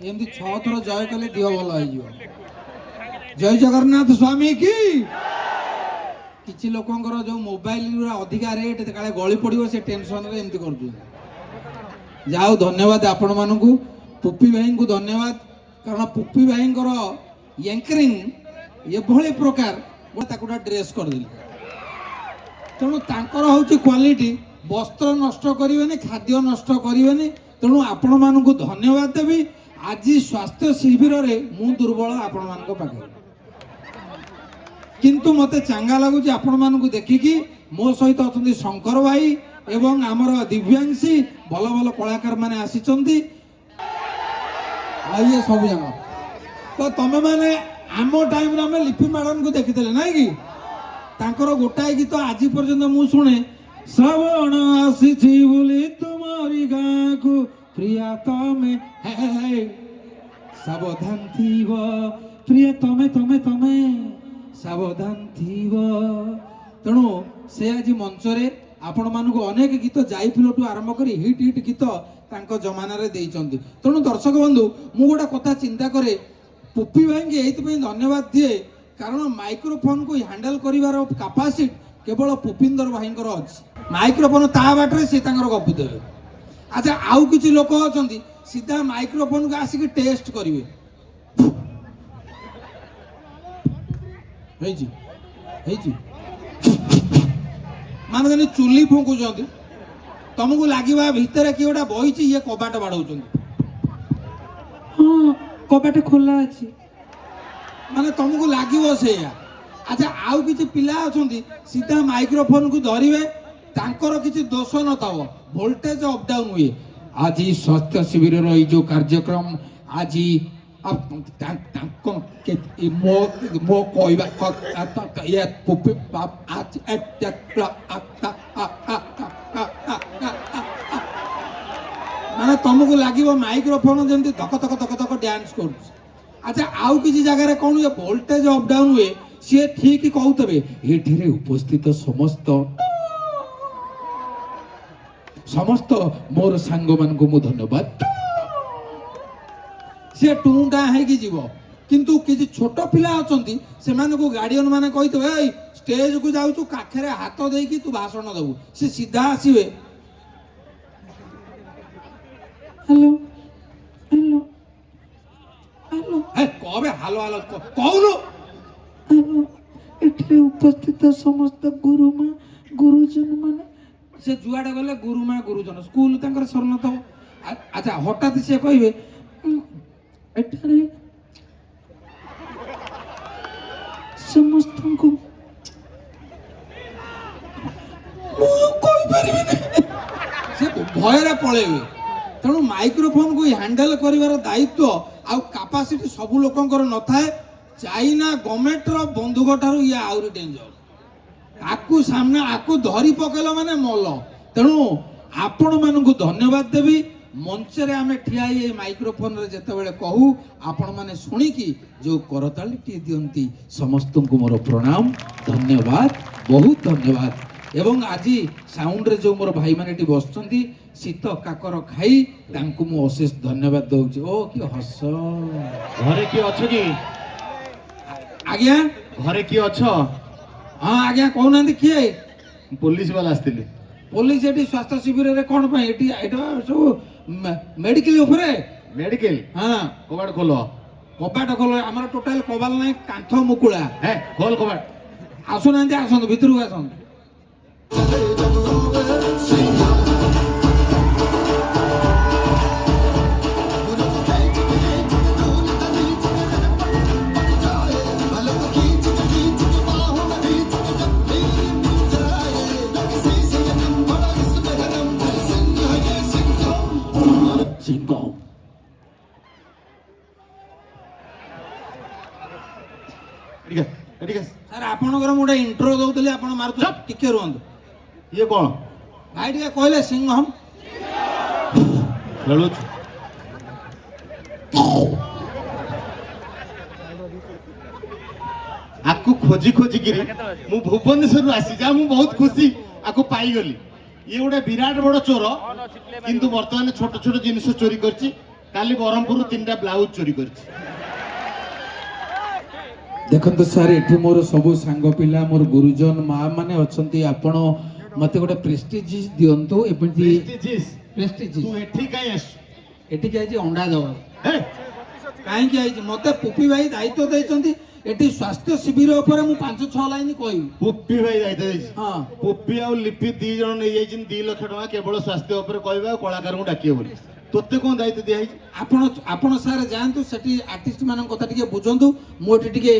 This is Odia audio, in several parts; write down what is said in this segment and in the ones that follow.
एमती 6 थर जय कले देह भल हो। जय जगन्नाथ स्वामी की। किसी लोकंर जो मोबाइल अधिका रेट काले गली पड़ो से टेंशन रे एमती कर जाओ। धन्यवाद आपण मानू पुप्पी भाई को धन्यवाद कारण पुप्पी भाई एंकरिंग ये प्रकार गोटा ड्रेस करदेली तेणु तांकर हूँ क्वालिटी वस्त्र नष्ट करें खाद्य नष्ट करें तेणु आपण मानू धन्यवाद देवी। आज स्वास्थ्य शिविर रे मु दुर्बल आपण मान पाखे किंतु मते चांगा लगुच आपण मानू देखिकी मो सहित अच्छा शंकर भाई एवं आमर दिव्यांशी भल भल कलाकार माने आसीचंती ये सब जगह तो तमे माने आमो टाइम रे हमें लिपि मैडम को देखी ना कि तांकर गोटाए गीत आज पर्यंत मु शुणे श्रवण आसी बोली तुम्हारी गाँ को प्रिया तमे है सावधान थीव प्रिय तमे तमे तमे सावधान थीव। तेणु से आज मंच रे आपण मानक अनेक गीत जाई फुलटू आरंभ कर हिट हिट गीत तांको जमाना रे देइचंती। तेणु दर्शक बंधु मु गोटा कथा चिंता करे पुप्पी भाई के एइतपई धन्यवाद दिए कारण माइक्रोफोन को हैंडल करिवार कैपेसिटी केवल पुपिंदर भाई अच्छी माइक्रोफोन ता बाटरे से गपु देवे। अच्छा आउ किछि लोक अछंती सीधा माइक्रोफोन को आसिक टेस्ट करिवे हेजी हेजी मान जने चुली फुंकुचंती तुमको लागिबा भितर कि गोटा बहिछि ये कबाट बाड़ौचंती हाँ कबाट खोला अछि माने तुमको लागिबो सेया। अच्छा आउ किछि पिला अछंती सीधा माइक्रोफोन को धरिवे तांकर किछि दोष न थाओ वोल्टेज अप डाउन हुए। आज स्वास्थ्य शिविर रही जो कार्यक्रम आज मो मो कहबा ये पुप्पी आज माने तुमको लागिबो माइक्रोफोन जेमती धक धक धक धक डांस कर। अच्छा आउ किसी जगह कौन ये वोल्टेज अप डाउन हुए सी ठीक कहते ये उपस्थित समस्त समस्त मोर सांग मान को धन्यवाद सी टूटा है जीव किंतु किसी छोट पिला अछंती सेमान को गार्डियन माने कहितबे स्टेज को जाउछु काखरे हाथ देकी तू भाषण दबु से सीधा आसीबे हेलो हेलो हेलो ए कहबे हालो हालो कहलो हेलो एठरे उपस्थित समस्त गुरुमा गुरुजन माने से जुआडे गले गुरुमा गुरुजन स्कूल तांकर सरन तो। अच्छा हठात से कहबे एठरे समस्त को से भयरे पळेबे तेणु माइक्रोफोन को हैंडल करिवार दायित्व आ कैपेसिटी सब लोकंकर न थाए। चाइना गवर्नमेंट रो बंधुक ठारू ये आउरी डेंजर आकु सामने आकु धरी पकेल माने मल। तेणु आपण मानू धन्यवाद देवी मंच रे आमे ठिया ये माइक्रोफोन रे जते बेले कहू आपण माने सुनी की जो करताली दियंती समस्त को मोर प्रणाम धन्यवाद बहुत धन्यवाद। एवं आज साउंड रे जो मोर भाई माने टी बसचंती शीत काकर खाई तांको मु अशेष धन्यवाद दउची। ओ कि हस घरे की अच्छो की आज्ञा घरे की अच्छो हाँ आज्ञा कहना किए पुलिस वाला आस्तिले पुलिस एटी स्वास्थ्य शिविर रे कोन पई एटी एटा सब मेडिकल उपरे मेडिकल हाँ कबाट खोलो कबाट खोलो हमर टोटल कबाल नै कांथ मुकुळा है खोल कबाट आसुना आसंत भितरु आसंत सर आपनकर मोटे इंट्रो दउतले आपण मारतो टिके रुहंत ये कोन भाई टिके कहले सिंहम ललुच आकु खोजी खोजी गिरी मु भुवनेश्वर आसी जा मु बहुत खुशी आकु पाई गली ये गोटे विराट बड़ चोर किंतु वर्तमान छोट छोट जिनिस चोरी करची କାଲି ବ୍ରହ୍ମପୁରରୁ 3ଟା ବ୍ଲାଉଜ ଚୋରି କରିଛି। ଦେଖନ୍ତୁ ସାର୍, ଏଠି ମୋର ସବୁ ସାଙ୍ଗ ପିଲା, ମୋର ଗୁରୁଜନ ମା ମାନେ ଅଛନ୍ତି। ଆପଣ ମତେ ଗୋଟେ ପ୍ରେଷ୍ଟିଜିସ୍ ଦିଅନ୍ତୁ। ଏମିତି ପ୍ରେଷ୍ଟିଜିସ୍ ତୁ ଏଠି କାଇଁ ଆସିଛୁ? ଏଠିକି ଆଇଛି ଅଣ୍ଡା ଦେବାକୁ। ହେ କାହିଁକି ଆଇଛି? ମତେ ପୁପି ଭାଇ ଦାୟିତ୍ୱ ଦେଇଛନ୍ତି ଏଠି ସ୍ୱାସ୍ଥ୍ୟ ଶିବିର ଉପରେ ମୁଁ 5-6 ଲାଇନ କହିବି। ପୁପି ଭାଇ ଦାୟିତ୍ୱ ଦେଇଛି। ହଁ, ପୁପି ଆଉ ଲିପି 2 ଜଣ ନେଇଯାଇଛନ୍ତି 2 ଲକ୍ଷ ଟଙ୍କା କେବଳ ସ୍ୱାସ୍ଥ୍ୟ ଉପରେ କହିବେ ଆଉ କଳାକାରଙ୍କୁ ଡାକିବେ ବୋଲି। ତୋତେ କଣ ଦାୟିତ୍ୱ ଦିଆହେଇଛି? ଆପଣ ସାର୍ ଯାଆନ୍ତୁ ସେଠି ଆର୍ଟିଷ୍ଟ ମାନଙ୍କ କଥା ଟିକେ ବୁଝନ୍ତୁ। ମୁଁ ଏଠି ଟିକେ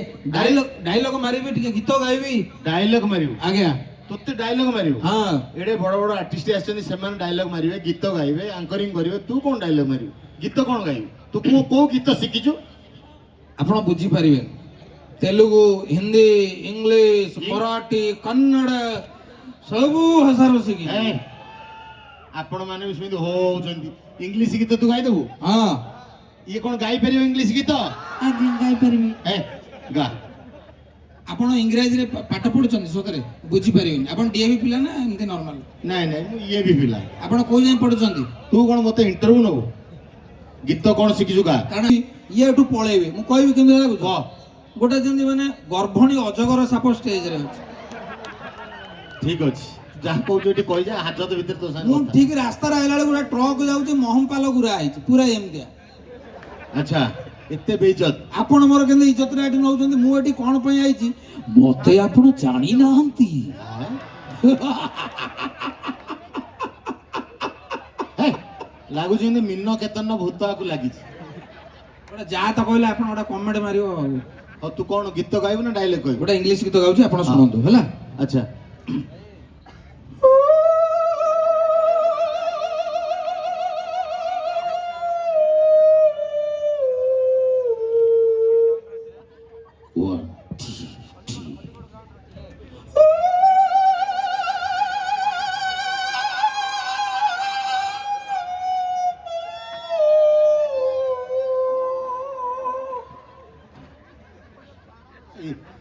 ଡାଇଲଗ ମାରିବି, ଟିକେ ଗୀତ ଗାଇବି। ଡାଇଲଗ ମାରିବୁ? ଆଜ୍ଞା। ତୋତେ ଡାଇଲଗ ମାରିବୁ? ହଁ, ଏଡେ ବଡ ବଡ ଆର୍ଟିଷ୍ଟ ଆସିଛନ୍ତି, ସେମାନେ ଡାଇଲଗ ମାରିବେ, ଗୀତ ଗାଇବେ, ଆଙ୍କରିଂ କରିବେ। ତୁ କଣ ଡାଇଲଗ ମାରିବୁ? ଗୀତ କଣ ଗାଇବୁ? ତୁ କୋଉ ଗୀତ ଶିଖିଛୁ? ଆପଣ ବୁଝିପାରିବେନି। ତେଲୁଗୁ, ହିନ୍ଦୀ, ଇଂଲିଶ, ମରାଠୀ, କନ୍ନଡ ସବୁ ଭାଷାର ଶିଖି। ଆପଣ ମାନେ ବି ସେମିତି ହଉଛନ୍ତି। ଇଂଲିଶ ଗୀତ ତୁ ଗାଇଦେବୁ? ହଁ। ଇଏ କଣ ଗାଇପାରିବ ଇଂଲିଶ ଗୀତ? ଆଜ୍ଞା, ଗାଇପାରିବି। ଗା। ଆପଣ ଇଂରାଜୀରେ ପାଠ ପଢୁଛନ୍ତି ସତରେ? ବୁଝିପାରିବେନି। ଆପଣ ଡିଏଭି ପିଲା ନା ଏମିତି ନର୍ମାଲ? ନାଇଁ ନାଇଁ, ମୁଁ ଇଏ ବି ପିଲା। ଆପଣ କୋଉ ଯାଏଁ ପଢୁଛନ୍ତି? ତୁ କଣ ମତେ ଇଣ୍ଟରଭ୍ୟୁ ନବୁ? ଗୀତ କଣ ଶିଖିଛୁ ଗା? କାରଣ ଇଏ ଏଠୁ ପଳେଇବେ, ମୁଁ କହିବି କିନ୍ତୁ ଲାଗୁଛି କହ। ଗୋଟେ ଯେମିତି ମାନେ ଗର୍ଭଣୀ ଅଜଗର ସାପ ଷ୍ଟେଜରେ ଅଛି। ଠିକ ଅଛି, ଯାହା କହୁଛୁ ଏଠି କହିଯା, ହାଜତ ଭିତରେ ତୋ ସାଙ୍ଗେ ମୁଁ କଥା। ଠିକ ରାସ୍ତାରେ ଆଇଲା ବେଳେ ଗୋଟେ ଟ୍ରକ୍ ଯାଉଛି, ମହମପାଲ ଗୁରା ହେଇଛି ପୁରା ଏମିତିଆ। ଆଚ୍ଛା, ଏତେ ବେଇଜ୍ଜତ। ଆପଣ ମୋର କେମିତି ଇଜ୍ଜତଟା ଏଠି ନଉଛନ୍ତି? ମୁଁ ଏଠି କଣ ପାଇଁ ଆଇଛି? ମତେ ଆପଣ ଜାଣି ନାହାନ୍ତି। ଲାଗୁଛି ଯେମିତି ମିନ କେତନ ଭୂତ ଆକୁ ଲାଗିଛି। ଗୋଟେ ଯାହା ତ କହିଲେ ଆପଣ ଗୋଟେ କମେଣ୍ଟ ମାରିବ ଆଉ। ହଉ, ତୁ କଣ ଗୀତ ଗାଇବୁ ନା ଡାଇଲଗ କହିବୁ? ଗୋଟେ ଇଂଲିଶ ଗୀତ ଗାଉଛି, ଆପଣ ଶୁଣନ୍ତୁ ହେଲା। ଆଚ୍ଛା। One, two, three.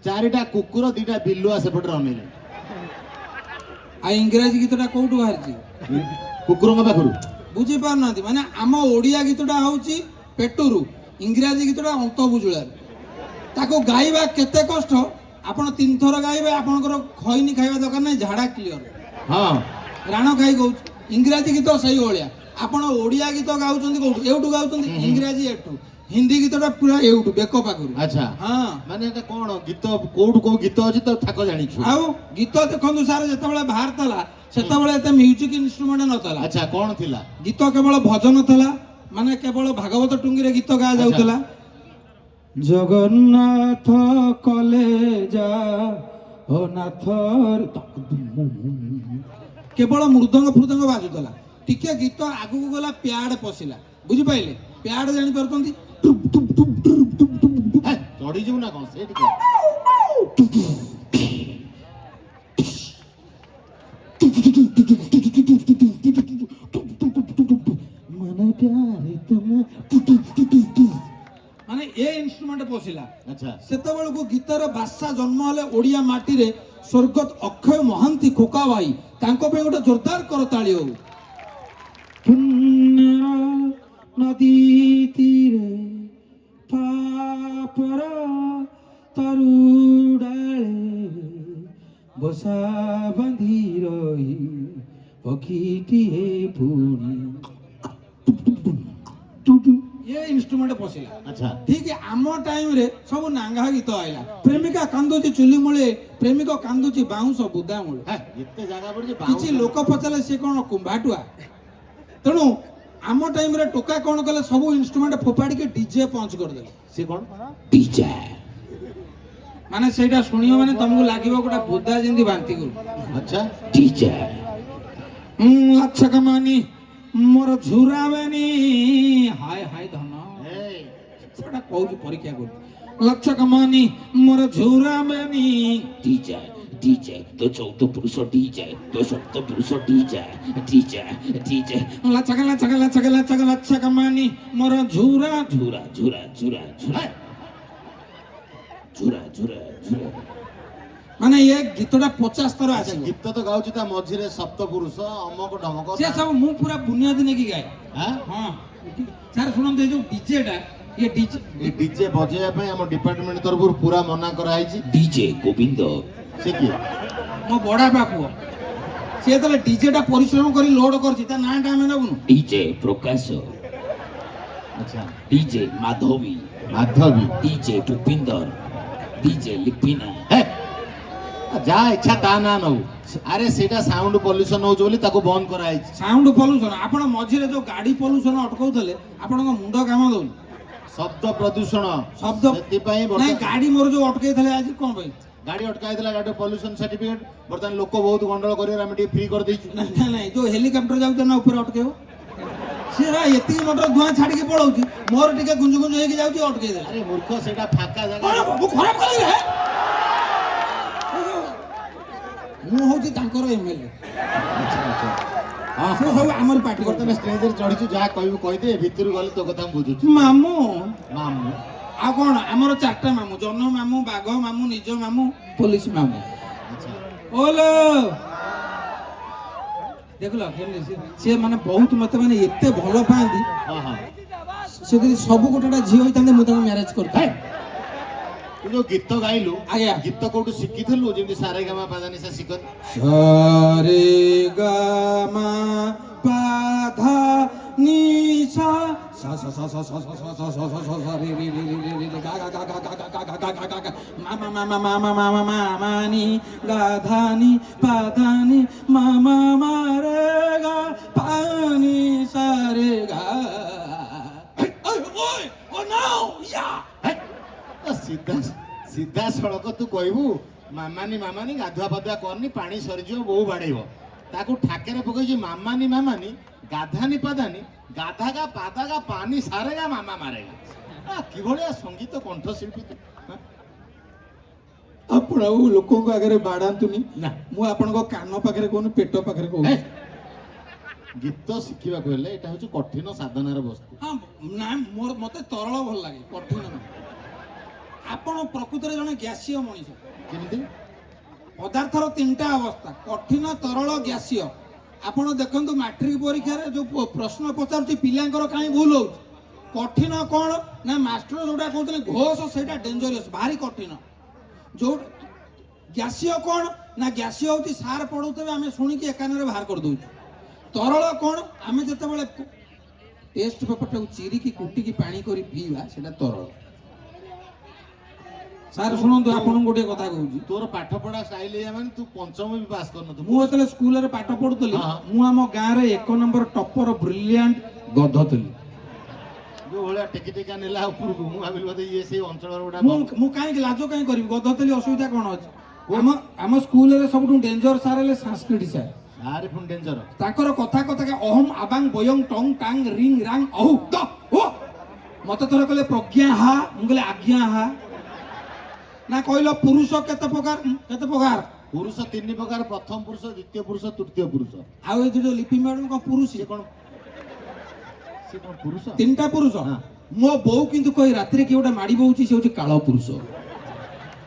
ଚାରିଟା କୁକୁର 2ଟା ବିଲୁଆ ସେପଟରେ ଅନେଇଲେ। ଆଉ ଇଂରାଜୀ ଗୀତଟା କୋଉଠୁ ବାହାରିଛି? କୁକୁରଙ୍କ ପାଖରୁ। ବୁଝି ପାରୁନାହାନ୍ତି? ମାନେ ଆମ ଓଡିଆ ଗୀତଟା ହଉଛି ପେଟରୁ, ଇଂରାଜୀ ଗୀତଟା ଅନ୍ତବୁଜୁଳାରୁ। ତାକୁ ଗାଇବା କେତେ କଷ୍ଟ। ଆପଣ 3 ଥର ଗାଇବେ, ଆପଣଙ୍କର ଖଇନି ଖାଇବା ଦରକାର ନାହିଁ, ଝାଡା କ୍ଲିୟର। ହଁ, ରାଣ ଖାଇ କହୁଛି। ଇଂରାଜୀ ଗୀତ ସେଇଭଳିଆ। ଆପଣ ଓଡିଆ ଗୀତ ଗାଉଛନ୍ତି କୋଉଠୁ? ଏଉଠୁ ଗାଉଛନ୍ତି। ଇଂରାଜୀ ଏଠୁ। ହିନ୍ଦୀ ଗୀତଟା ପୁରା ଏଉଠୁ, ବେକ ପାଖରୁ। ଆଚ୍ଛା। ହଁ, ମାନେ ଏଟା କଣ ଗୀତ? କୋଉଠୁ କୋଉ ଗୀତ ଅଛି ତ ଥାକ ଜାଣିଛୁ? ଆଉ ଗୀତ ଦେଖନ୍ତୁ ସାର୍, ଯେତେବେଳେ ବାହାରିଥିଲା ସେତେବେଳେ ଏତେ ମ୍ୟୁଜିକ ଇନଷ୍ଟ୍ରୁମେଣ୍ଟ ନଥିଲା। ଆଚ୍ଛା, କଣ ଥିଲା? ଗୀତ କେବଳ ଭଜନ ଥିଲା, ମାନେ କେବଳ ଭାଗବତ ଟୁଙ୍ଗିରେ ଗୀତ ଗା ଯାଉଥିଲା। ଜଗନ୍ନାଥ କଲେଜା ଓ ନାଥ, କେବଳ ମୃଦଙ୍ଗ ଫୃଦଙ୍ଗ ବାଜୁଥିଲା। ଟିକେ ଗୀତ ଆଗକୁ ଗଲା, ପ୍ୟାଡ ପଶିଲା। ବୁଝିପାରିଲେ? ପ୍ୟାଡ ଜାଣିପାରୁଛନ୍ତି? ଚଢିଯିବୁ ନା କଣ ସେଇଠି? ମାନେ ଏ ଇନଷ୍ଟ୍ରୁମେଣ୍ଟ ପଶିଲା। ଆଚ୍ଛା। ସେତେବେଳକୁ ଗୀତର ଭାଷା ଜନ୍ମ ହେଲେ ଓଡିଆ ମାଟିରେ ସ୍ୱର୍ଗତ ଅକ୍ଷୟ ମହାନ୍ତି ଖୋକା ଭାଇ, ତାଙ୍କ ପାଇଁ ଗୋଟେ ଜୋରଦାର କରତାଳି ହଉ। ପୁଣ୍ୟର ନଦୀ ତୀରେ ପାପର ତରୁଡାଳେ ବସା ବାନ୍ଧି ରହି ପକ୍ଷୀଟିଏ ପୁଣି ये इंस्ट्रूमेंट पशिला। अच्छा। ठीक है, आम टाइम रे सब नांगा गीत आइला। प्रेमिका कांदुची चुली मूले, प्रेमिक कांदुची बाउंस बुदा मूले। एते जागा पड़े किछि लोक पचाले से कोन कुंभाटुआ। तेणु आम टाइम रे टोका कोन कले सब इंस्ट्रूमेंट फोपाड़ी के डीजे पहुंच कर दे। से कोन डीजे माने सेटा सुनियो माने तुमको लागिवो गोटा बुदा जिंदी बांती को। अच्छा। डीजे अच्छा कमानी मोर झुरावेनी हाय हाय धन सेटा कहू परीक्षा कर लक्ष्य कमानी मोर झुरावेनी डीजे डीजे तो 14 पुरुष डीजे तो 17 पुरुष डीजे डीजे डीजे लक्ष्य कमानी मोर झुरा झुरा झुरा झुरा झुरा झुरा झुरा झुरा माने ये गीतटा 50 थर आसे। गीत तो गाउची ता मझिरे सप्त पुरुष अमक ढमक से सब मु पूरा बुनियादी ने की गाय। हां हां ସାର୍ ଶୁଣନ୍ତୁ ଏ ଯୋଉ ଡିଜେଟା ଇଏ ଡିଜେ ଏ ଡିଜେ ବଜେଇବା ପାଇଁ ଆମ ଡିପାର୍ଟମେଣ୍ଟ ତରଫରୁ ପୁରା ମନା କରାହେଇଛି। DJ ଗୋବିନ୍ଦ ସେ କିଏ? ମୋ ବଡ଼ବାପା ପୁଅ ସେ ଯେତେବେଳେ ଡିଜେଟା ପରିଶ୍ରମ କରି ଲୋଡ୍ କରିଛି ତା ନାଁଟା ଆମେ ନେବୁନୁ। DJ ପ୍ରକାଶ ଆଚ୍ଛା DJ Madhabi Madhabi DJ Bhupinder DJ Lipina ହେ ଯାହା ଇଚ୍ଛା ତା ନା ନଉ। ଆରେ ସେଇଟା ସାଉଣ୍ଡ ପଲ୍ୟୁସନ ହଉଛି ବୋଲି ତାକୁ ବନ୍ଦ କରାହେଇଛି। ସାଉଣ୍ଡ ପଲ୍ୟୁସନ ଆପଣ ମଝିରେ ଯୋଉ ଗାଡି ପଲ୍ୟୁସନ ଅଟକଉଥିଲେ ଆପଣଙ୍କ ମୁଣ୍ଡ କାମ ଦଉନି। ଶବ୍ଦ ପ୍ରଦୂଷଣ ଶବ୍ଦ ସେଥିପାଇଁ ନାଇଁ ବର୍ତ୍ତମାନ ଗାଡି ମୋର ଯୋଉ ଅଟକେଇଥିଲେ ଆଜି କଣ ପାଇଁ? ଗାଡି ଅଟକା ହେଇଥିଲା ଗାଡି ପଲ୍ୟୁସନ ସାର୍ଟିଫିକେଟ ବର୍ତ୍ତମାନ ଲୋକ ବହୁତ ଗଣ୍ଡଗୋଳ କରିବାରେ ଆମେ ଟିକେ ଫ୍ରି କରିଦେଇଛୁ। ନାଇଁ ଯୋଉ ହେଲିକପ୍ଟର ଯାଉଛି ନା ଉପରେ ଅଟକେଇବ ସିଏ ଏତିକି ମୋଟର ଧୂଆଁ ଛାଡିକି ପଳଉଛି ମୋର ଟିକେ ଗୁଞ୍ଜୁ ଗୁଞ୍ଜୁ ହେଇକି ଯାଉଛି ଅଟକେଇ ଦେଲେ। ଆରେ ମୂର୍ଖ ସେଇଟା ଫାଙ୍କା ଜାଗା। ମୁଁ ଖରାପ କଲି ହେ ମୁଁ ହଉଛି ତାଙ୍କର ଏମଏଲଏ ସେ ସବୁ ଆମର ପାର୍ଟି ବର୍ତ୍ତମାନ ଷ୍ଟେଜରେ ଚଢିଛୁ ଯାହା କହିବୁ କହିଦେ ଭିତରୁ ଗଲେ ତୋ କଥା ମୁଁ ବୁଝୁଛି। ମାମୁଁ ମାମୁଁ ଆଉ କଣ ଆମର ଚାରିଟା ମାମୁଁ ଜହ୍ନ ମାମୁଁ ବାଘ ମାମୁଁ ନିଜ ମାମୁଁ ପୋଲିସ ମାମୁଁ। ଆଚ୍ଛା ଓଲୋ ଦେଖିଲ ସିଏ ମାନେ ବହୁତ ମତେ ମାନେ ଏତେ ଭଲ ପାଆନ୍ତି ହଁ ହଁ ସେ ଯଦି ସବୁ ଗୋଟେ ଝିଅ ହେଇଥାନ୍ତେ ମୁଁ ତାଙ୍କୁ ମ୍ୟାରେଜ କରିଥାଏ। ତୁ ଯୋଉ ଗୀତ ଗାଇଲୁ ଆଜ୍ଞା ଗୀତ କୋଉଠୁ ଶିଖିଥିଲୁ ଯେମିତି ସାରେ ଗାମା ପାଦାନି ସେ ଶିଖନ୍ତି? ସାରେ ଗା ମା ପା ଧା ନି ସା ସା ସା ସା ସା ସା ସା ସା ସା ସା ସା সা রে রে রে রে রে রে গা গা গা গা গা গা গা গা গা গা গা মা মা মা মা মা মা মা মা মা মা নি গা ধা নি পা ধা নি মা মা মা রে গা পা নি সা রে গা ওই ও নাও ইয়া ସିଧା ସିଧା ସଳଖ ତୁ କହିବୁ ମାମାନି ମାମାନି ଗାଧୁଆ ପାଧୁଆ କରନି ପାଣି ସରିଯିବ ବୋଉ ବାଡେଇବ। ତାକୁ ଠାକେରେ ପକେଇଛି ମାମାନି ମାମାନି ଗାଧାନି ପାଦାନି ଗାଧାଗା ପାଦାଗା ପାନି ସାରେଗା ମାମା ମାରେଗା। କିଭଳିଆ ସଙ୍ଗୀତ କଣ୍ଠଶିଳ୍ପୀ ତୁ। ଆପଣ ଆଉ ଲୋକଙ୍କ ଆଗରେ ବାଡ଼ାନ୍ତୁନି ନା ମୁଁ ଆପଣଙ୍କ କାନ ପାଖରେ କହୁନି ପେଟ ପାଖରେ ହେ, କହୁଛି। ଗୀତ ଶିଖିବାକୁ ହେଲେ ଏଇଟା ହଉଛି କଠିନ ସାଧନାର ବସ୍ତୁ। ହଁ ନା ମୋର ମତେ ତରଳ ଭଲ ଲାଗେ କଠିନ ନୁହେଁ। ଆପଣ ପ୍ରକୃତରେ ଜଣେ ଗ୍ୟାସୀୟ ମଣିଷ। କେମିତି? ପଦାର୍ଥର ତିନିଟା ଅବସ୍ଥା କଠିନ ତରଳ ଗ୍ୟାସୀୟ। ଆପଣ ଦେଖନ୍ତୁ ମାଟ୍ରିକ ପରୀକ୍ଷାରେ ଯୋଉ ପ୍ରଶ୍ନ ପଚାରୁଛି ପିଲାଙ୍କର କାହିଁ ଭୁଲ ହଉଛି। କଠିନ କଣ ନା ମାଷ୍ଟର ଯୋଉଟା କହୁଥିଲେ ଘୋଷ ସେଇଟା ଡେଞ୍ଜରିୟସ୍ ଭାରି କଠିନ। ଯୋଉ ଗ୍ୟାସୀୟ କଣ ନା ଗ୍ୟାସୀୟ ହଉଛି ସାର୍ ପଢଉଥିବେ ଆମେ ଶୁଣିକି ଏକାନରେ ବାହାର କରିଦଉଛୁ। ତରଳ କଣ ଆମେ ଯେତେବେଳେ ଟେଷ୍ଟ ପେପରଟାକୁ ଚିରିକି କୁଟିକି ପାଣି କରି ପିଇବା ସେଟା ତରଳ। ସାର୍ ଶୁଣନ୍ତୁ ଆପଣଙ୍କୁ ଗୋଟେ କଥା କହୁଛି ତୋର ପାଠ ପଢା ଷ୍ଟାଇଲ ଏଇଆ ମାନେ ତୁ ପଞ୍ଚମ ବି ପାସ୍ କରିନଥିବୁ। ମୁଁ ଯେତେବେଳେ ସ୍କୁଲରେ ପାଠ ପଢୁଥିଲି ହଁ। ମୁଁ ଆମ ଗାଁରେ 1 ନମ୍ବର ଟପର ବ୍ରିଲିଆଣ୍ଟ ଗଧ ଥିଲି। ଯୋଉ ଭଳିଆ ଟେକି ଟେକା ନେଲା ଉପରକୁ ମୁଁ ଭାବିଲି ବୋଧେ ଇଏ ସେଇ ଅଞ୍ଚଳର ଗୋଟେ ମୁଁ କାହିଁକି ଲାଜ କାହିଁ କରିବି ଗଧ ଥିଲି ଅସୁବିଧା କଣ ଅଛି? ଆମ ସ୍କୁଲରେ ସବୁଠୁ ଡେଞ୍ଜର ସାର୍ ହେଲେ ସଂସ୍କୃତି ସାର୍। ଆରେ ପୁଣି ଡେଞ୍ଜର। ତାଙ୍କର କଥା ଅହମ ଆବାଙ୍ଗ ବୟଙ୍ଗ ଟଙ୍ଗ ଟାଙ୍ଗ ରିଙ୍ଗ ରାଙ୍ଗ ଅହୁ ଦ ଓ ମତେ ଥରେ କହିଲେ ପ୍ରଜ୍ଞା ହା ମୁଁ କହିଲି ଆଜ୍ଞା ହା ନା କହିଲ ପୁରୁଷ କେତେ ପ୍ରକାର କେତେ ପ୍ରକାର? ପୁରୁଷ 3 ପ୍ରକାର ପ୍ରଥମ ପୁରୁଷ ଦ୍ୱିତୀୟ ପୁରୁଷ ତୃତୀୟ ପୁରୁଷ। ଆଉ ଏ ଯୋଉ ଲିପି ମ୍ୟାଡମ କଣ ପୁରୁଷ? ସେ କଣ ପୁରୁଷ? 3ଟା ପୁରୁଷ। ହଁ। ମୋ ବୋଉ କିନ୍ତୁ କହି ରାତିରେ କିଏ ଗୋଟେ ମାଡି ବଉଛି ସେ ହଉଛି କାଳ ପୁରୁଷ।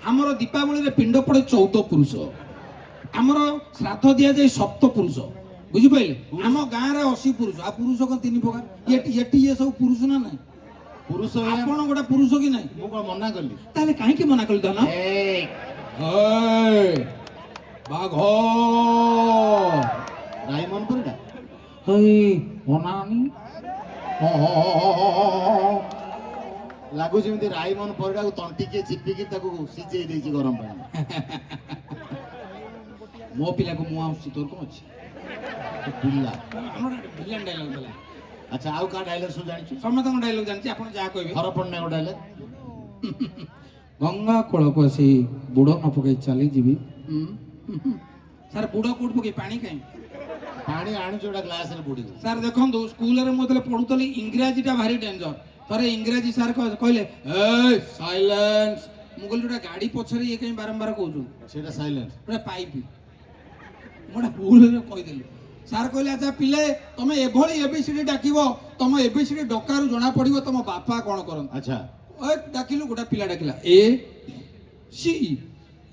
ଆମର ଦୀପାବଳିରେ ପିଣ୍ଡ ପଡେ 14 ପୁରୁଷ। ଆମର ଶ୍ରାଦ୍ଧ ଦିଆଯାଏ 7 ପୁରୁଷ। ବୁଝିପାରିଲେ? ଆମ ଗାଁରେ 80 ପୁରୁଷ। ଆଉ ପୁରୁଷ କଣ 3 ପ୍ରକାର? ଏଠି ଇଏ ସବୁ ପୁରୁଷ ନା ନାହିଁ? ପୁରୁଷ ଆପଣ ଗୋଟେ ପୁରୁଷ କି ନାହିଁ? ମୁଁ କଣ ମନା କଲି? ତାହେଲେ କାହିଁକି ମନା କଲି ଧନ? ବାଘ ରାଇମନ ପରିଡ଼ା ହେଇ ଅନାନି ଲାଗୁଛି ଏମିତି ରାଇମନ ପରିଡ଼ାକୁ ତଣ୍ଟିକିଏ ଚିପିକି ତାକୁ ସିଝେଇ ଦେଇଛି ଗରମ ପାଣି। ମୋ ପିଲାକୁ ମୁଁ ଆସୁଛି ତୋର କଣ ଅଛି? ପିଲା ଆମର ଭିଲେନ ଡାଇଲଗ ଥିଲା। ଆଚ୍ଛା ଆଉ କାହା ଡାଇଲଗ ସବୁ ଜାଣିଛୁ? ସମସ୍ତଙ୍କ ଡାଇଲଗ ଜାଣିଛି ଆପଣ ଯାହା କହିବେ। ହରପନ୍ନା ଗୋଟେ ଡାଇଲଗ ଗଙ୍ଗା କୂଳକୁ ଆସି ବୁଡ଼ ନ ପକେଇ ଚାଲିଯିବି। ସାର୍ ବୁଡ଼ କୋଉଠି ପକେଇ ପାଣି କାହିଁ? ପାଣି ଆଣୁଛୁ ଗୋଟେ ଗ୍ଲାସରେ ବୁଡ଼ିବୁ। ସାର୍ ଦେଖନ୍ତୁ ସ୍କୁଲରେ ମୁଁ ଯେତେବେଳେ ପଢୁଥିଲି ଇଂରାଜୀଟା ଭାରି ଡେଞ୍ଜର। ଥରେ ଇଂରାଜୀ ସାର୍ କହିଲେ ସାଇଲେନ୍ସ। ମୁଁ କହିଲି ଗୋଟେ ଗାଡି ପଛରେ ଇଏ କାହିଁ ବାରମ୍ବାର କହୁଛୁ? ସେଇଟା ସାଇଲେନ୍ସ। ଗୋଟେ ପାଇପ୍ ମୁଁ ଗୋଟେ ଭୁଲରେ କହିଦେଲି। ସାର୍ କହିଲେ ଆଚ୍ଛା ପିଲେ ତମେ ଏଭଳି ଏବିସିଡି ଡାକିବ ତମ ଏବିସିଡି ଡକାରୁ ଜଣା ପଡିବ ତମ ବାପା କଣ କରନ୍ତି। ଆଚ୍ଛା ଡାକିଲୁ ଗୋଟେ ପିଲା ଡାକିଲା ଏ ସି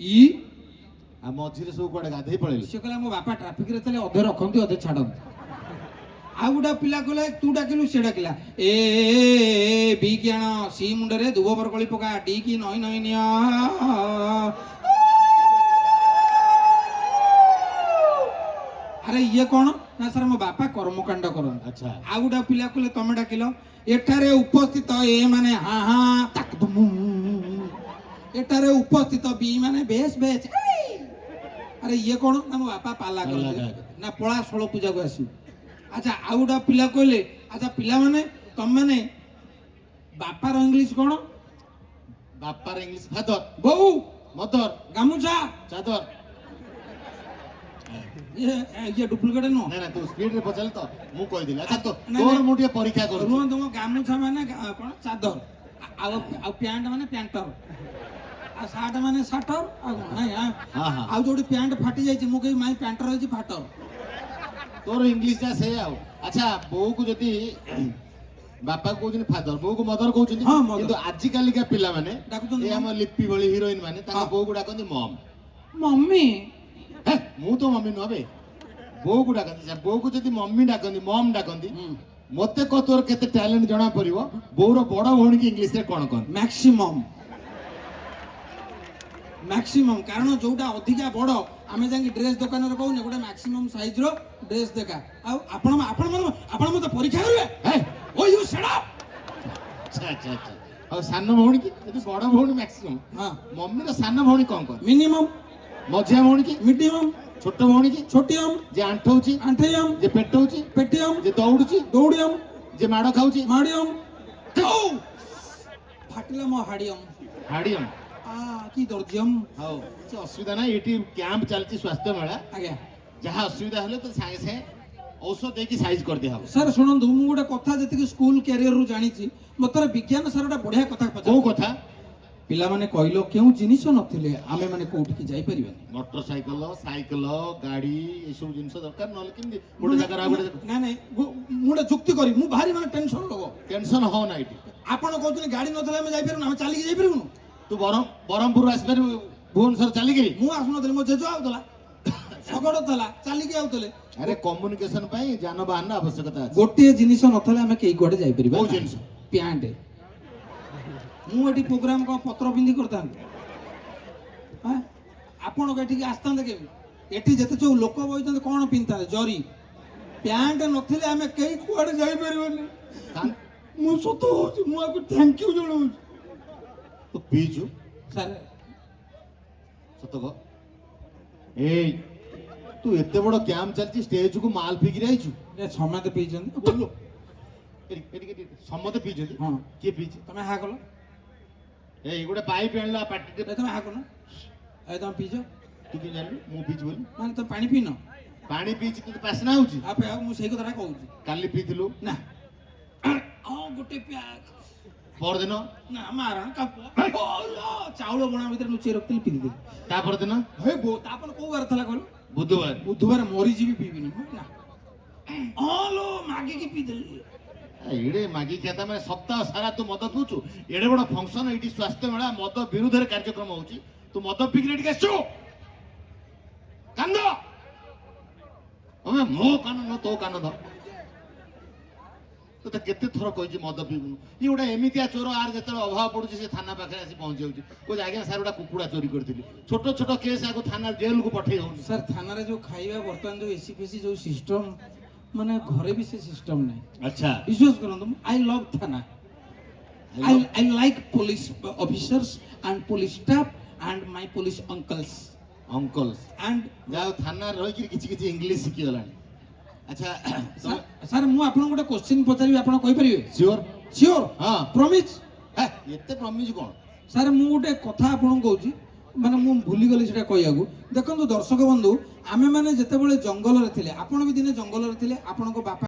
ଇ ଆଉ ମଝିରେ ସବୁ କୁଆଡେ ଗାଧେଇ ପଳେଇଲେ? ସେ କହିଲା ମୋ ବାପା ଟ୍ରାଫିକରେ ଥିଲେ ଅଧେ ରଖନ୍ତି ଅଧେ ଛାଡନ୍ତି। ଆଉ ଗୋଟେ ପିଲା କହିଲେ ତୁ ଡାକିଲୁ ସେ ଡାକିଲା ଏ ବି କି ଆଣ ସି ମୁଣ୍ଡରେ ଦୁବ ବରକଳି ପକା ଡି କି ନଈ ନଈ ନିଅ। ଆରେ ଇଏ କଣ ନା ସାର୍ ମୋ ବାପା କର୍ମକାଣ୍ଡ କରନ୍ତି। ଆଚ୍ଛା। ଆଉ ଗୋଟେ ପିଲା କହିଲେ ତମେ ଡାକିଲ ଏଠାରେ ଉପସ୍ଥିତ ଏ ମାନେ ହଁ ହଁ ତାକୁ ଏଠାରେ ଉପସ୍ଥିତ ବି ମାନେ ବେଶ ବେଶ। ଆରେ ଇଏ କଣ ନା ମୋ ବାପା ପାଲା କରନ୍ତି ନା ପଳା ଷୋଳ ପୂଜାକୁ ଆସିବୁ। ଆଚ୍ଛା ଆଉ ଗୋଟେ ପିଲା କହିଲେ ଆଚ୍ଛା ପିଲାମାନେ ତମମାନେ ବାପାର ଇଂଲିଶ କଣ? ବାପାର ଇଂଲିଶ ଫାଦର, ବୋଉ ମଦର, ଗାମୁଛା ଚାଦର। ଇଏ ଡୁପ୍ଲିକେଟ ନୁହଁ। ନା ନା ତୁ ସ୍ପିଡ ରେ ପଚାରିଲ ତ ମୁଁ କହିଦେଲି। ଆଚ୍ଛା ତ ନାଇଁ, ତୋର ନାଇଁ। ମୁଁ ଟିକେ ପରୀକ୍ଷା କରୁଛି। ରୁହ ତୁମ ଗାମୁଛା ମାନେ କଣ ଚାଦର ଆଉ ଆଉ ପ୍ୟାଣ୍ଟ ମାନେ ପ୍ୟାଣ୍ଟର ଆଉ ସାର୍ଟ ମାନେ ସାର୍ଟର ଆଉ କଣ ନାଇଁ ହଁ, ହଁ। ଆଉ ଯୋଉଠି ପ୍ୟାଣ୍ଟ ଫାଟି ଯାଇଛି ମୁଁ କହି ମାଇଁ ପ୍ୟାଣ୍ଟର ହେଇଛି ଫାଟର। ତୋର ଇଂଲିଶ ଟା ସେ ଆଉ। ଆଚ୍ଛା ବୋଉକୁ ଯଦି ବାପା କହୁଛନ୍ତି ଫାଦର, ବୋଉକୁ ମଦର କହୁଛନ୍ତି। ହଁ, mother। କିନ୍ତୁ ଆଜି କାଲିକା ପିଲାମାନେ ଡାକୁଛନ୍ତି ଏ ଆମ ଲିପି ଭଳି ହିରୋଇନ ମାନେ ତାଙ୍କ ହଁ। ବୋଉକୁ ଡାକନ୍ତି ମମ୍। ମମ୍ମି ହେ, ମୁଁ ତ ମମି ନୁହଁ ବେ, ବୋଉକୁ ଡାକନ୍ତି। ଆଚ୍ଛା, ବୋଉକୁ ଯଦି ମମି ଡାକନ୍ତି, ମମ୍ ଡାକନ୍ତି, ମତେ କହ ତୋର କେତେ ଟ୍ୟାଲେଣ୍ଟ ଜଣା ପଡିବ। ବୋଉର ବଡ ଭଉଣୀକି ଇଂଲିଶରେ କଣ କହନ୍ତି? ମ୍ୟାକ୍ସିମମ୍ ମ୍ୟାକ୍ସିମମ୍ କାରଣ ଯୋଉଟା ଅଧିକା ବଡ ଆମେ ଯାଇକି ଡ୍ରେସ୍ ଦୋକାନରେ କହୁନେ ଗୋଟେ ମ୍ୟାକ୍ସିମମ୍ ସାଇଜର ଡ୍ରେସ୍ ଦେଖା। ଆଉ ଆପଣ ମତେ ପରୀକ୍ଷା କରିବେ? ହେ, ଓ ୟୁ ସେଟ୍ ଅପ୍। ଆଚ୍ଛା ଆଚ୍ଛା ଆଚ୍ଛା। ଆଉ ସାନ ଭଉଣୀ କି ଯଦି ବଡ ଭଉଣୀ ମ୍ୟାକ୍ସିମମ୍, ହଁ ମମିର ସାନ ଭଉଣୀ କଣ କହନ୍ତି? ମିନିମମ୍ ମଝିଆ ଭଉଣୀ କି? ମିଡିୟମ୍ ଛୋଟ ଭଉଣୀ କି? ଛୋଟିୟମ୍ ଯେ ଆଣ୍ଠଉଛି, ଆଣ୍ଠେୟମ୍ ଯେ ପେଟଉଛି, ପେଟିୟମ୍ ଯେ ଦୌଡୁଛି, ଦୌଡ଼ିୟମ୍ ଯେ ମାଡ ଖାଉଛି, ମାଡ଼ିୟମ୍ ଫାଟିଲା ମୋ ହାଡ଼ିୟମ୍ ହାଡିୟମ। କି ଦର୍ଜିୟମ୍। ହଉ କିଛି ଅସୁବିଧା ନାହିଁ, ଏଠି କ୍ୟାମ୍ପ ଚାଲିଛି ସ୍ୱାସ୍ଥ୍ୟ ମେଳା। ଆଜ୍ଞା ଯାହା ଅସୁବିଧା ହେଲେ ତ ସାଙ୍ଗେ ସାଙ୍ଗେ ଔଷଧ ଦେଇକି ସାଇଜ କରିଦିଆ ହବ। ସାର୍ ଶୁଣନ୍ତୁ ମୁଁ ଗୋଟେ କଥା ଯେତିକି ସ୍କୁଲ କ୍ୟାରିୟରରୁ ଜାଣିଛି ମୋତେ ବିଜ୍ଞାନ ସାର୍ ଗୋଟେ ବଢିଆ କଥା କୋଉ ପଚାର। କଥା? ପିଲାମାନେ କହିଲ କେଉଁ ଜିନିଷ ନଥିଲେ ଆମେ ମାନେ କୋଉଠିକି ଯାଇପାରିବାନି? ମୋଟର ସାଇକେଲ, ସାଇକେଲ, ଗାଡି ଏସବୁ ଜିନିଷ ଦରକାର, ନହେଲେ କେମିତି ଗୋଟେ ଜାଗାରେ ଆଉ ଗୋଟେ ନାଇଁ ନାଇଁ ମୁଁ ଗୋଟେ ଯୁକ୍ତି କରିବି। ମୁଁ ଭାରି ମାନେ ଟେନସନ ଲୋକ। ଟେନସନ ହଅ ନା ଏଠି। ଆପଣ କହୁଛନ୍ତି ଗାଡି ନଥିଲେ ଆମେ ଯାଇପାରିବୁନି, ଆମେ ଚାଲିକି ଯାଇପାରିବୁନୁ? ତୁ ବ୍ରହ୍ମପୁର ଆସିପାରିବୁ ଭୁବନେଶ୍ୱର ଚାଲିକିରି? ମୁଁ ଆସୁନଥିଲି, ମୋ ଜେଜ ଆଉଥିଲା, ଶଗଡ଼ ଥିଲା, ଚାଲିକି ଆଉଥିଲେ। ଆରେ କମ୍ୟୁନିକେସନ ପାଇଁ ଯାନବାହନର ଆବଶ୍ୟକତା ଅଛି। ଗୋଟିଏ ଜିନିଷ ନଥିଲେ ଆମେ କେହି କୁଆଡେ ଯାଇପାରିବା କୋଉ ନାହିଁ। ଜିନିଷ? ପ୍ୟାଣ୍ଟ। ମୁଁ ଏଠି ପ୍ରୋଗ୍ରାମ କଣ ପତ୍ର ପିନ୍ଧି କରିଥାନ୍ତି? ହଁ? ଆପଣ ଏଠିକି ଆସିଥାନ୍ତେ କେମିତି? ଏଠି ଯେତେ ସବୁ ଲୋକ ବଇଛନ୍ତି କଣ ପିନ୍ଧିଥାନ୍ତେ? ଜରି। ପ୍ୟାଣ୍ଟ ନଥିଲେ ଆମେ କେହି କୁଆଡେ ଯାଇପାରିବାନି। ମୁଁ ସତ ହଉଛି, ମୁଁ ଆକୁ ଥ୍ୟାଙ୍କ ୟୁ ଜଣାଉଛି। ତୁ ପିଇଛୁ ସାର୍ ସତ କହ। ଏଇ ତୁ ଏତେ ବଡ କ୍ୟାମ୍ପ ଚାଲିଛି, ଷ୍ଟେଜକୁ ମାଲ ପିଇକିରି ଆଇଛୁ? ସମସ୍ତେ ପିଇଛନ୍ତି। ବୋଲ। ସମସ୍ତେ ପିଇଛନ୍ତି? ହଁ। କିଏ ପିଇଛି? ତମେ ହା କଲ। ଏଇ ଗୋଟେ ପାଇପ ଆଣିଲା ପାଟିରେ। ତମେ ହା କଲ। ତମେ ପିଇଛ? ତୁ କେମିତି ଜାଣିଲୁ ମୁଁ ପିଇଛି ବୋଲି? ମାନେ ତମେ ପାଣି ପିଇନ? ପାଣି ପିଇଛି ତତେ ବାସ୍ନା ହଉଛି? ମୁଁ ସେଇ କଥାଟା କହୁଛି। କାଲି ପିଇଥିଲୁ ନା ଗୋଟେ ପ୍ୟାକ୍ ପରଦିନ? ନା ମାରଣ ଚାଉଳ ବଣା ଭିତରେ ଲୁଚେଇ ରଖିଥିଲି ପିଇଦେଲି। ତା ପରଦିନ? ତାପରେ କୋଉ ବାର ଥିଲା କହିଲ? ବୁଧବାର। ବୁଧବାର ମରିଯିବି ପିଇବିନି। ନା ଲୋ ମାଗିକି ପିଇଦେଲି। ଏଇଡେ ମାଗି ଖିଆତା ମାନେ ସପ୍ତାହ ସାରା ତୁ ମଦ ପିଉଛୁ। ଏଡେ ବଡ ଫଙ୍କସନ ଏଇଠି ସ୍ୱାସ୍ଥ୍ୟ ମେଳା, ମଦ ବିରୁଦ୍ଧରେ କାର୍ଯ୍ୟକ୍ରମ ହଉଛି, ତୁ ମଦ ପିଇକିରି ଏଠିକି ଆସିଛୁ? କାନ୍ଦ। ମୋ କାନ ନ ତୋ କାନ ଧ। ତତେ କେତେ ଥର କହିଛି ମଦ ପିଇବୁନୁ। ଇଏ ଗୋଟେ ଏମିତିଆ ଚୋର, ଆର ଯେତେବେଳେ ଅଭାବ ପଡୁଛି ସେ ଥାନା ପାଖରେ ଆସି ପହଞ୍ଚି ଯାଉଛି, କହୁଛି ଆଜ୍ଞା ସାର୍ ଗୋଟେ କୁକୁଡ଼ା ଚୋରି କରିଥିଲି। ଛୋଟ ଛୋଟ କେସ୍ ଆକୁ ଥାନା ଜେଲକୁ ପଠେଇ ହଉଛି। ସାର୍ ଥାନାରେ ଯୋଉ ଖାଇବା ବର୍ତ୍ତମାନ ଯୋଉ ଏସି ଫେସି ଯୋଉ ସିଷ୍ଟମ, ମାନେ ଘରେ ବି ସେ ସିଷ୍ଟମ ନାହିଁ। ଆଚ୍ଛା। ବିଶ୍ୱାସ କରନ୍ତୁ, ଆଇ ଲଭ୍ ଥାନା। I like police officers and police staff and my police uncles. ଅଙ୍କଲ୍ସ And ଯାହା ହଉ ଥାନାରେ ରହିକିରି କିଛି କିଛି ଇଂଲିଶ ଶିଖିଗଲାଣି। ଆଚ୍ଛା ସାର୍ ମୁଁ ଆପଣଙ୍କୁ ଗୋଟେ କୋଶ୍ଚିନ୍ ପଚାରିବି, ଆପଣ କହିପାରିବେ? ସିଓର? ସିଓର? ହଁ। ପ୍ରମିଜ? ଏତେ ପ୍ରମିଜ କଣ? ସାର୍ ମୁଁ ଗୋଟେ କଥା ଆପଣଙ୍କୁ କହୁଛି, ମାନେ ମୁଁ ଭୁଲିଗଲି ସେଟା କହିବାକୁ। ଦେଖନ୍ତୁ ଦର୍ଶକ ବନ୍ଧୁ, ଆମେ ମାନେ ଯେତେବେଳେ ଜଙ୍ଗଲରେ ଥିଲେ, ଆପଣ ବି ଦିନେ ଜଙ୍ଗଲରେ ଥିଲେ, ଆପଣଙ୍କ ବାପା